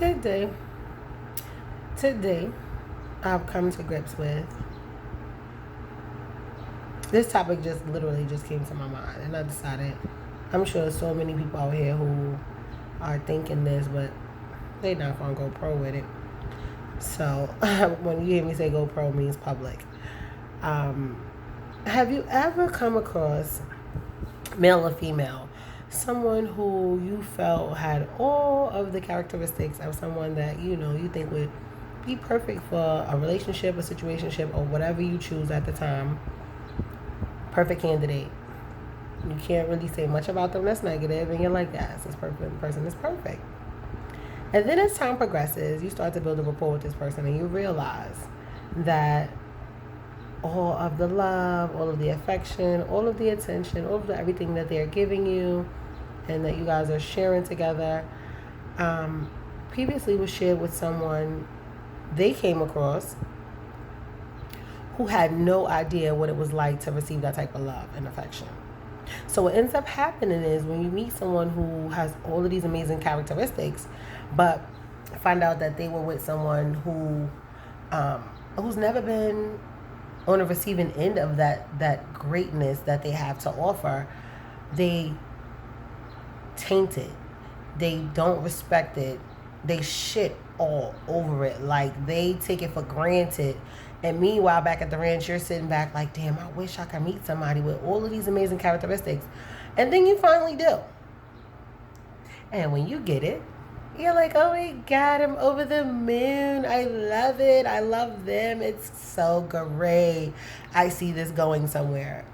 Good day. Today, I've come to grips with this topic. Just literally just came to my mind, and I decided I'm sure there's so many people out here who are thinking this, but they not gonna go pro with it. So when you hear me say go pro, means public. Um, have you ever come across, male or female, someone who you felt had all of the characteristics of someone that you think would be perfect for a relationship, a situationship, or whatever you choose at the time? Perfect candidate. You can't really say much about them that's negative, and you're like, yes, this person is perfect. And then as time progresses, you start to build a rapport with this person, and you realize that all of the love, all of the affection, all of the attention, all of everything that they're giving you, and that you guys are sharing together, previously was shared with someone they came across who had no idea what it was like to receive that type of love and affection. So what ends up happening is when you meet someone who has all of these amazing characteristics, but find out that they were with someone who's never been on the receiving end of that greatness that they have to offer, they taint it. They don't respect it. They shit all over it. Like, they take it for granted. And meanwhile, back at the ranch, you're sitting back like, damn, I wish I could meet somebody with all of these amazing characteristics. And then you finally do. And when you get it, you're like, oh my God, I'm over the moon. I love it. I love them. It's so great. I see this going somewhere.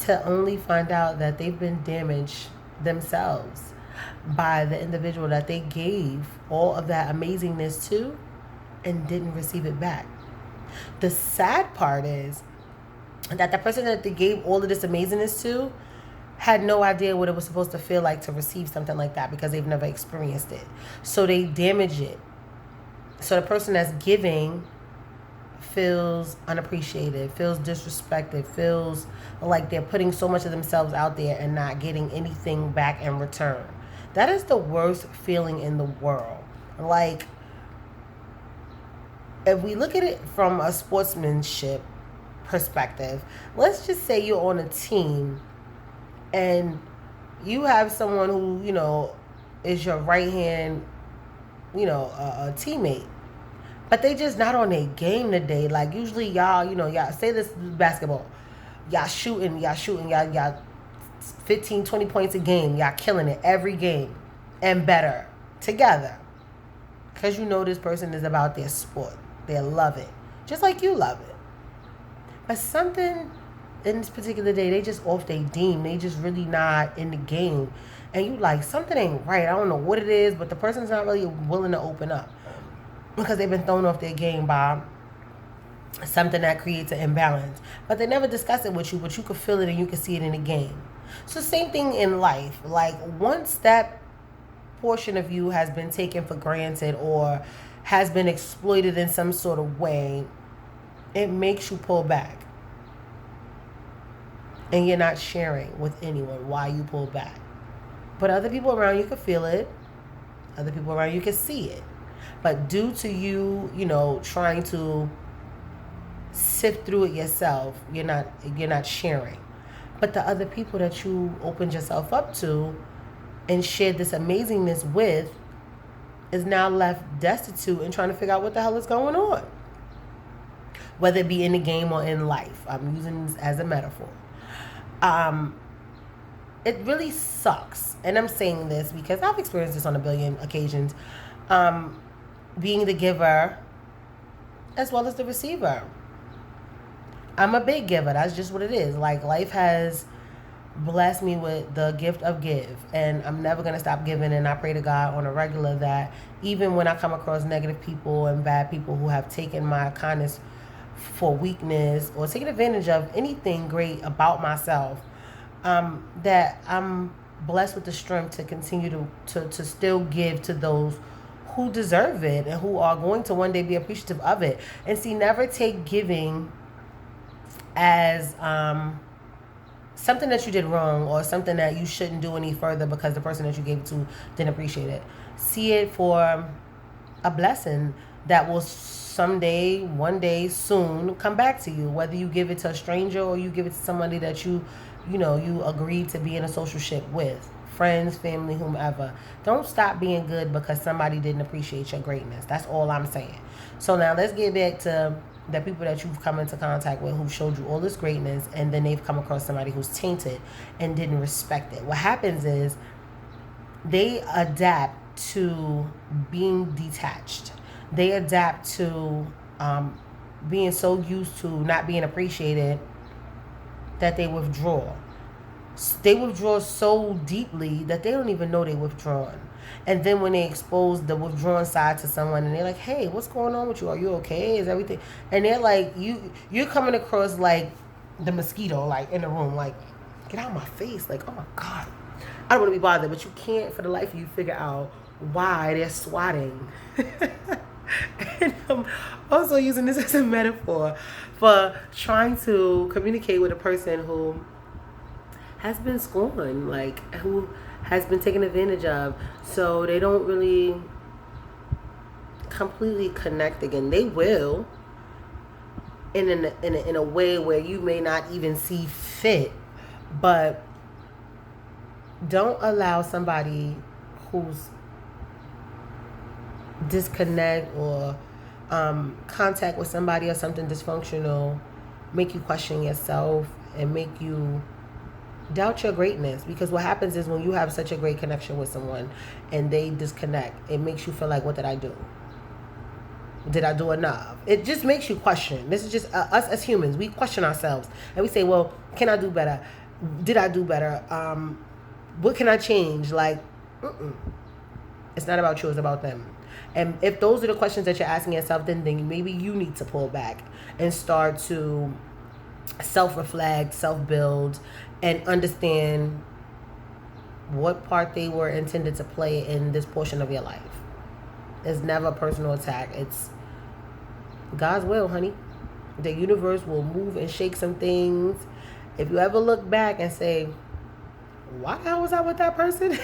To only find out that they've been damaged themselves by the individual that they gave all of that amazingness to and didn't receive it back. The sad part is that the person that they gave all of this amazingness to had no idea what it was supposed to feel like to receive something like that because they've never experienced it. So they damage it. So the person that's giving feels unappreciated, feels disrespected, feels like they're putting so much of themselves out there and not getting anything back in return. That is the worst feeling in the world. Like, if we look at it from a sportsmanship perspective, let's just say you're on a team and you have someone who, is your right hand, a teammate. But they just not on their game today. Like, usually y'all say this is basketball. Y'all shooting, y'all 15, 20 points a game. Y'all killing it every game and better together. Because this person is about their sport. They love it. Just like you love it. But something in this particular day, they just off their deem. They just really not in the game. And you like, something ain't right. I don't know what it is, but the person's not really willing to open up. Because they've been thrown off their game by something that creates an imbalance. But they never discuss it with you, but you can feel it and you can see it in the game. So same thing in life. Like, once that portion of you has been taken for granted or has been exploited in some sort of way, it makes you pull back. And you're not sharing with anyone why you pull back. But other people around you can feel it. Other people around you can see it. But due to you, trying to sift through it yourself, you're not sharing. But the other people that you opened yourself up to and shared this amazingness with is now left destitute and trying to figure out what the hell is going on. Whether it be in the game or in life. I'm using this as a metaphor. It really sucks. And I'm saying this because I've experienced this on a billion occasions. Being the giver as well as the receiver. I'm a big giver. That's just what it is. Like, life has blessed me with the gift of give, and I'm never going to stop giving. And I pray to God on a regular that even when I come across negative people and bad people who have taken my kindness for weakness or taken advantage of anything great about myself, that I'm blessed with the strength to continue to still give to those who deserve it and who are going to one day be appreciative of it. And see, never take giving as something that you did wrong or something that you shouldn't do any further because the person that you gave it to didn't appreciate it. See it for a blessing that will someday, one day, soon come back to you. Whether you give it to a stranger or you give it to somebody that you agreed to be in a social ship with. Friends, family, whomever. Don't stop being good because somebody didn't appreciate your greatness. That's all I'm saying. So now let's get back to the people that you've come into contact with who showed you all this greatness, and then they've come across somebody who's tainted and didn't respect it. What happens is they adapt to being detached. They adapt to being so used to not being appreciated that they withdraw. They withdraw so deeply that they don't even know they're withdrawn. And then when they expose the withdrawn side to someone and they're like, hey, what's going on with you? Are you okay? Is everything? And they're like, you're coming across like the mosquito, like in the room, like, get out of my face. Like, oh my God, I don't want to be bothered. But you can't for the life of you figure out why they're swatting. And I'm also using this as a metaphor for trying to communicate with a person who has been scorned, like who has been taken advantage of, so they don't really completely connect again. They will in a way where you may not even see fit, but don't allow somebody who's disconnect or contact with somebody or something dysfunctional make you question yourself and make you doubt your greatness. Because what happens is when you have such a great connection with someone and they disconnect, it makes you feel like, what did I do? Did I do enough? It just makes you question. This is just us as humans. We question ourselves and we say, well, can I do better? Did I do better? What can I change? Like, it's not about you, it's about them. And if those are the questions that you're asking yourself, then maybe you need to pull back and start to self-reflect, self-build, and understand what part they were intended to play in this portion of your life. It's never a personal attack. It's God's will, honey. The universe will move and shake some things. If you ever look back and say, why the hell was I with that person?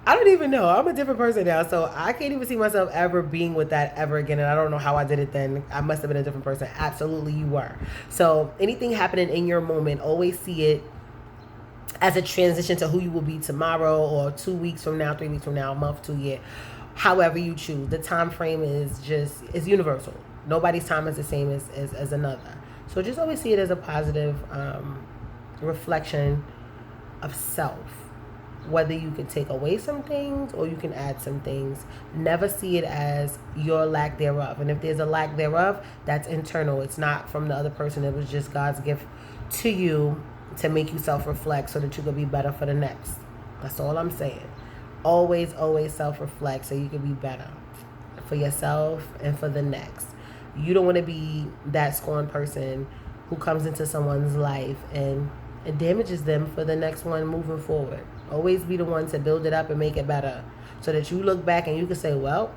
I don't even know. I'm a different person now, so I can't even see myself ever being with that ever again, and I don't know how I did it then. I must have been a different person. Absolutely, you were. So anything happening in your moment, always see it as a transition to who you will be tomorrow or 2 weeks from now, 3 weeks from now, a month, 2 years, however you choose. The time frame is universal. Nobody's time is the same as another. So just always see it as a positive reflection of self. Whether you can take away some things or you can add some things. Never see it as your lack thereof. And if there's a lack thereof, that's internal. It's not from the other person. It was just God's gift to you to make you self-reflect so that you can be better for the next. That's all I'm saying. Always, always self-reflect so you can be better for yourself and for the next. You don't want to be that scorned person who comes into someone's life and it damages them for the next one moving forward. Always be the one to build it up and make it better so that you look back and you can say, well,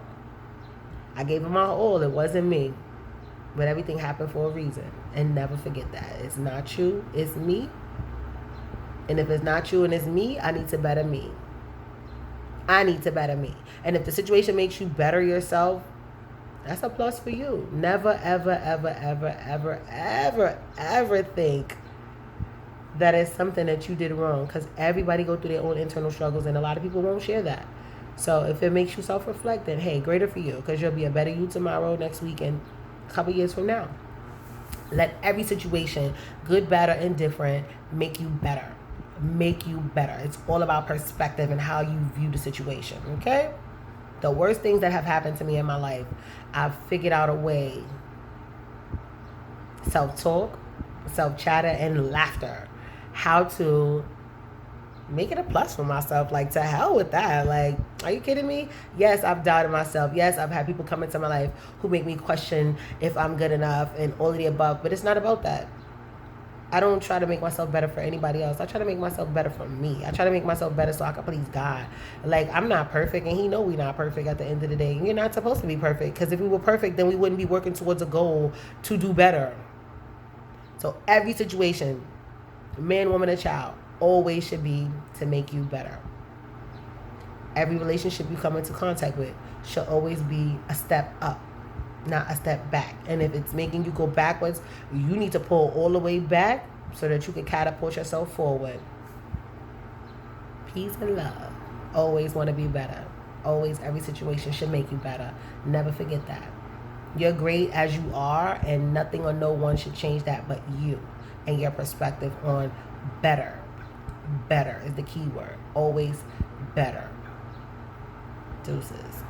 I gave it my all. It wasn't me. But everything happened for a reason. And never forget that. It's not you. It's me. And if it's not you and it's me, I need to better me. I need to better me. And if the situation makes you better yourself, that's a plus for you. Never, ever, ever, ever, ever, ever, ever think that is something that you did wrong, because everybody go through their own internal struggles and a lot of people won't share that. So if it makes you self-reflect, then hey, greater for you, because you'll be a better you tomorrow, next week, and a couple years from now. Let every situation, good, bad, or indifferent, make you better. Make you better. It's all about perspective and how you view the situation, okay? The worst things that have happened to me in my life, I've figured out a way. Self-talk, self-chatter, and laughter. How to make it a plus for myself. Like, to hell with that. Like, are you kidding me? Yes, I've doubted myself. Yes, I've had people come into my life who make me question if I'm good enough and all of the above. But it's not about that. I don't try to make myself better for anybody else. I try to make myself better for me. I try to make myself better so I can please God. Like, I'm not perfect, and He know we're not perfect at the end of the day. You're not supposed to be perfect, because if we were perfect, then we wouldn't be working towards a goal to do better. So every situation, man, woman, or child, always should be to make you better. Every relationship you come into contact with should always be a step up, not a step back. And if it's making you go backwards, you need to pull all the way back so that you can catapult yourself forward. Peace and love. Always want to be better. Always, every situation should make you better. Never forget that. You're great as you are, and nothing or no one should change that but you and your perspective on better. Better is the key word. Always better. Deuces.